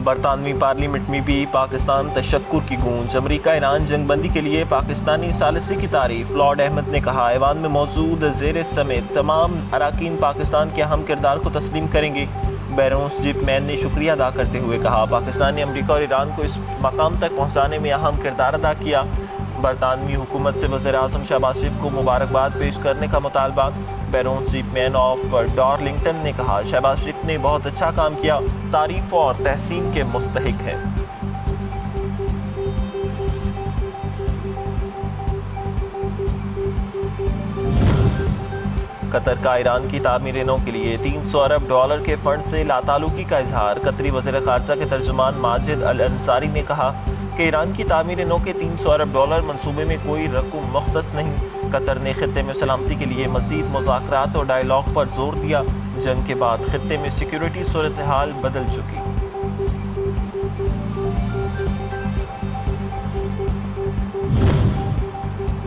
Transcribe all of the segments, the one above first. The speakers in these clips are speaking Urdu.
برطانوی پارلیمنٹ میں بھی پاکستان تشکر کی گونج۔ امریکہ ایران جنگ بندی کے لیے پاکستانی ثالثی کی تعریف۔ لارڈ احمد نے کہا ایوان میں موجود زیر سمیت تمام اراکین پاکستان کے اہم کردار کو تسلیم کریں گے۔ بیرونس جیپ مین نے شکریہ ادا کرتے ہوئے کہا پاکستان نے امریکہ اور ایران کو اس مقام تک پہنچانے میں اہم کردار ادا کیا۔ برطانوی حکومت سے وزیر اعظم شہباز شریف کو مبارکباد پیش کرنے کا مطالبہ۔ Baroness Chapman of Darlington نے کہا شہباز شریف نے بہت اچھا کام کیا، تعریف اور تحسین کے مستحق ہیں۔ قطر کا ایران کی تعمیر نو کے لیے $300 ارب کے فنڈ سے لاتعلقی کا اظہار۔ قطری وزیر خارجہ کے ترجمان ماجد الانصاری نے کہا کہ ایران کی تعمیر نو کے $300 ارب منصوبے میں کوئی رقم مختص نہیں۔ قطر نے خطے میں سلامتی کے لیے مزید مذاکرات اور ڈائیلاگ پر زور دیا۔ جنگ کے بعد خطے میں سیکیورٹی صورتحال بدل چکی۔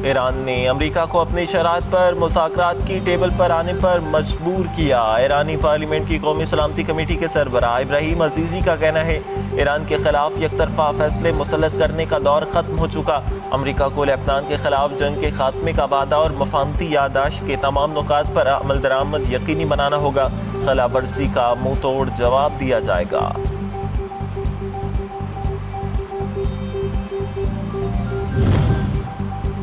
ایران نے امریکہ کو اپنی شرائط پر مذاکرات کی ٹیبل پر آنے پر مجبور کیا۔ ایرانی پارلیمنٹ کی قومی سلامتی کمیٹی کے سربراہ ابراہیم عزیزی کا کہنا ہے ایران کے خلاف یک طرفہ فیصلے مسلط کرنے کا دور ختم ہو چکا۔ امریکہ کو لبنان کے خلاف جنگ کے خاتمے کا وعدہ اور مفاہمتی یادداشت کے تمام نکات پر عمل درآمد یقینی بنانا ہوگا۔ خلاف ورزی کا منہ توڑ جواب دیا جائے گا۔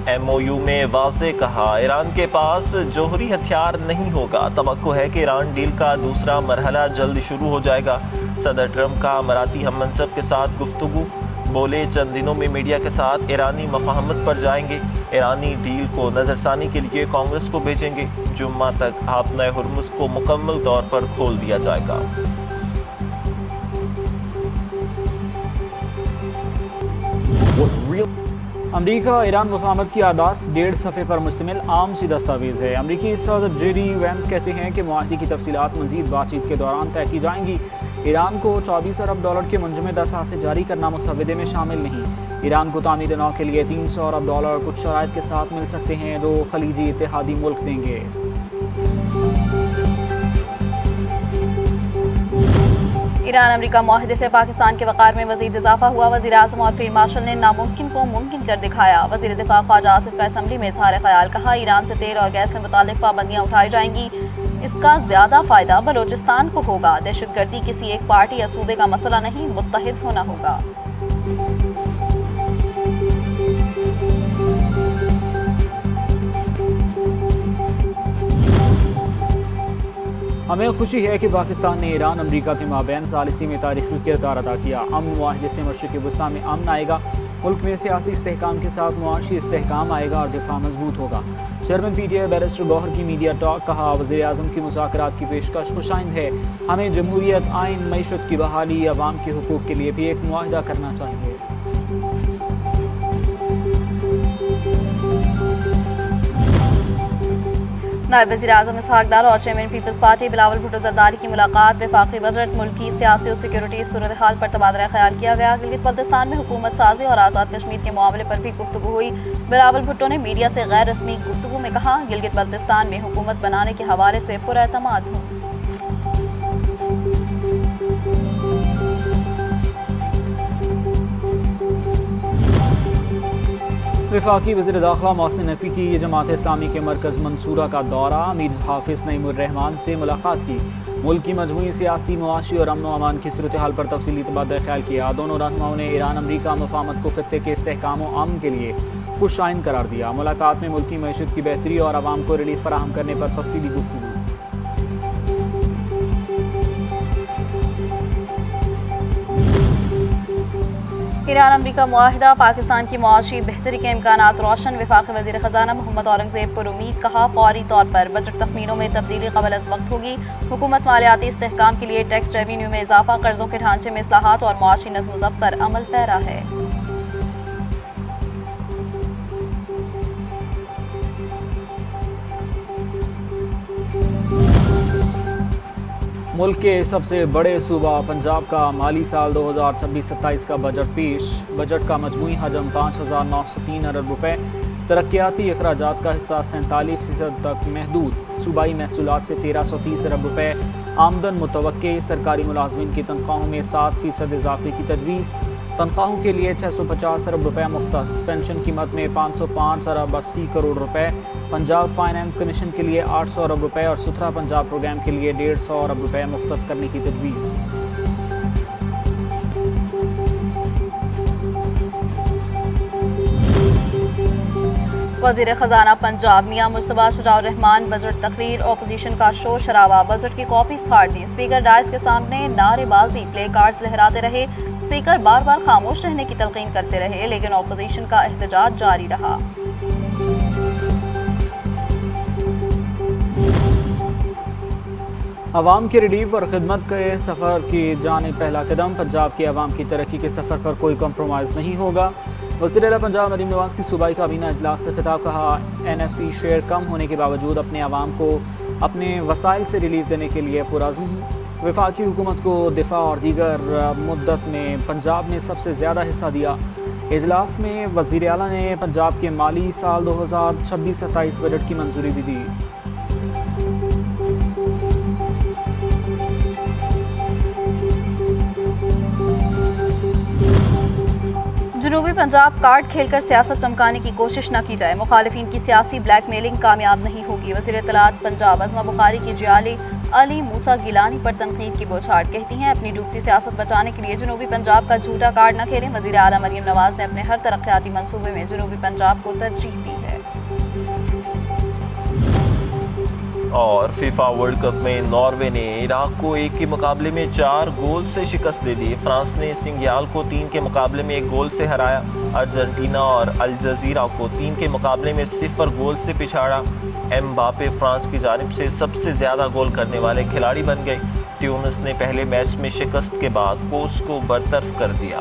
ایم او یو میں واضح کہا ایران کے پاس جوہری ہتھیار نہیں ہوگا۔ توقع ہے کہ ایران ڈیل کا دوسرا مرحلہ جلد شروع ہو جائے گا۔ صدر ٹرمپ کا اماراتی ہم منصب کے ساتھ گفتگو، بولے چند دنوں میں میڈیا کے ساتھ ایرانی مفاہمت پر جائیں گے۔ ایرانی ڈیل کو نظر ثانی کے لیے کانگریس کو بھیجیں گے۔ جمعہ تک ہاپنہ ہرمز کو مکمل طور پر کھول دیا جائے گا۔ امریکہ ایران مفاہمت کی یادداشت 1.5 صفحے پر مشتمل عام سی دستاویز ہے۔ امریکی صدر جے ڈی وینس کہتے ہیں کہ معاہدے کی تفصیلات مزید بات چیت کے دوران طے کی جائیں گی۔ ایران کو $24 ارب کے منجمد اثاثے جاری کرنا مسودے میں شامل نہیں۔ ایران کو تعمیر نو کے لیے $300 ارب کچھ شرائط کے ساتھ مل سکتے ہیں جو خلیجی اتحادی ملک دیں گے۔ ایران امریکہ معاہدے سے پاکستان کے وقار میں مزید اضافہ ہوا۔ وزیر اعظم اور فیلڈ مارشل نے ناممکن کو ممکن کر دکھایا۔ وزیر دفاع خواجہ آصف کا اسمبلی میں اظہار خیال، کہا ایران سے تیل اور گیس سے متعلق پابندیاں اٹھائی جائیں گی، اس کا زیادہ فائدہ بلوچستان کو ہوگا۔ دہشت گردی کسی ایک پارٹی یا صوبے کا مسئلہ نہیں، متحد ہونا ہوگا۔ ہمیں خوشی ہے کہ پاکستان نے ایران امریکہ کے مابین ثالثی میں تاریخی کردار ادا کیا۔ امن معاہدے سے مشرق وسطیٰ میں امن آئے گا، ملک میں سیاسی استحکام کے ساتھ معاشی استحکام آئے گا اور دفاع مضبوط ہوگا۔ Chairman P T I barrister Gohar کی میڈیا ٹاک، کہا وزیر اعظم کی مذاکرات کی پیشکش خوشائند ہے۔ ہمیں جمہوریت، آئین، معیشت کی بحالی، عوام کے حقوق کے لیے بھی ایک معاہدہ کرنا چاہیے۔ نائب وزیر اعظم اسحاق ڈار اور chairman Peoples Party Bilawal Bhutto Zardari کی ملاقات۔ وفاقی بجٹ، ملکی سیاسی اور سیکیورٹی صورتحال پر تبادلہ خیال کیا گیا۔ گلگت بلتستان میں حکومت سازی اور آزاد کشمیر کے معاملے پر بھی گفتگو ہوئی۔ بلاول بھٹو نے میڈیا سے غیر رسمی گفتگو میں کہا گلگت بلتستان میں حکومت بنانے کے حوالے سے پراعتماد ہوں۔ وفاقی وزیر داخلہ محسن نقوی کی جماعت اسلامی کے مرکز منصورہ کا دورہ، امیر حافظ نعیم الرحمان سے ملاقات کی۔ ملک کی مجموعی سیاسی، معاشی اور امن و امان کی صورتحال پر تفصیلی تبادلہ خیال کیا۔ دونوں رہنماؤں نے ایران امریکہ مفاہمت کو خطے کے استحکام و امن کے لیے خوش آئند قرار دیا۔ ملاقات میں ملکی معیشت کی بہتری اور عوام کو ریلیف فراہم کرنے پر تفصیلی گفتگو۔ ایران امریکہ معاہدہ، پاکستان کی معاشی بہتری کے امکانات روشن۔ وفاقی وزیر خزانہ محمد اورنگزیب پر امید، کہا فوری طور پر بجٹ تخمینوں میں تبدیلی قبل از وقت ہوگی۔ حکومت مالیاتی استحکام کے لیے ٹیکس ریونیو میں اضافہ، قرضوں کے ڈھانچے میں اصلاحات اور معاشی نظم و ضبط پر عمل پیرا ہے۔ ملک کے سب سے بڑے صوبہ پنجاب کا مالی سال 2026-27 کا بجٹ پیش۔ بجٹ کا مجموعی حجم 5,903 ارب روپے، ترقیاتی اخراجات کا حصہ 47% تک محدود، صوبائی محصولات سے 1330 ارب روپے آمدن متوقع، سرکاری ملازمین کی تنخواہوں میں 7% اضافے کی تجویز، تنخواہوں کے لیے 650 ارب روپے مختص، پینشن قیمت میں 505 ارب 80 کروڑ روپے، پنجاب فائنانس کمیشن کے لیے 800 ارب روپے اور ستھرا پنجاب پروگرام کے لیے 150 ارب روپے مختص کرنے کی تجویز۔ وزیر خزانہ پنجاب میاں مجتبیٰ شجاع الرحمان بجٹ تقریر، اپوزیشن کا شور شرابہ، بجٹ کی کاپیز پھاڑ دی، اسپیکر ڈائز کے سامنے نعرے بازی، پلے کارڈز لہراتے رہے، اسپیکر بار بار خاموش رہنے کی تلقین کرتے رہے لیکن اپوزیشن کا احتجاج جاری رہا۔ عوام کی ریلیف اور خدمت کے سفر کی جانب پہلا قدم، پنجاب کی عوام کی ترقی کے سفر پر کوئی کمپرومائز نہیں ہوگا۔ وزیر اعلیٰ پنجاب مریم نواز کی صوبائی کابینہ اجلاس سے خطاب، کہا NFC شیئر کم ہونے کے باوجود اپنے عوام کو اپنے وسائل سے ریلیف دینے کے لیے پرعزم ہوں۔ وفاقی حکومت کو دفاع اور دیگر مدت میں پنجاب نے سب سے زیادہ حصہ دیا۔ اجلاس میں وزیر اعلیٰ نے پنجاب کے مالی سال 2026-27 بجٹ کی منظوری بھی دی۔ جنوبی پنجاب کارڈ کھیل کر سیاست چمکانے کی کوشش نہ کی جائے، مخالفین کی سیاسی بلیک میلنگ کامیاب نہیں ہوگی، وزیر اطلاعات پنجاب عظمہ بخاری کی جعلی علی موسیٰ گیلانی پر تنقید کی بوچھاڑ، کہتی ہیں اپنی ڈوبتی سیاست بچانے کے لیے جنوبی پنجاب کا جھوٹا کارڈ نہ کھیلیں۔ وزیر اعلیٰ مریم نواز نے اپنے ہر ترقیاتی منصوبے میں جنوبی پنجاب کو ترجیح دی ہے۔ اور فیفا ورلڈ کپ میں ناروے نے عراق کو 1 کے مقابلے میں 4 گول سے شکست دے دی، فرانس نے سنگیال کو 3 کے مقابلے میں 1 گول سے ہرایا، ارجنٹینا اور الجزیرہ کو 3 کے مقابلے میں 0 گول سے پچھاڑا۔ امباپے فرانس کی جانب سے سب سے زیادہ گول کرنے والے کھلاڑی بن گئے۔ ٹیونس نے پہلے میچ میں شکست کے بعد کوچ کو برطرف کر دیا۔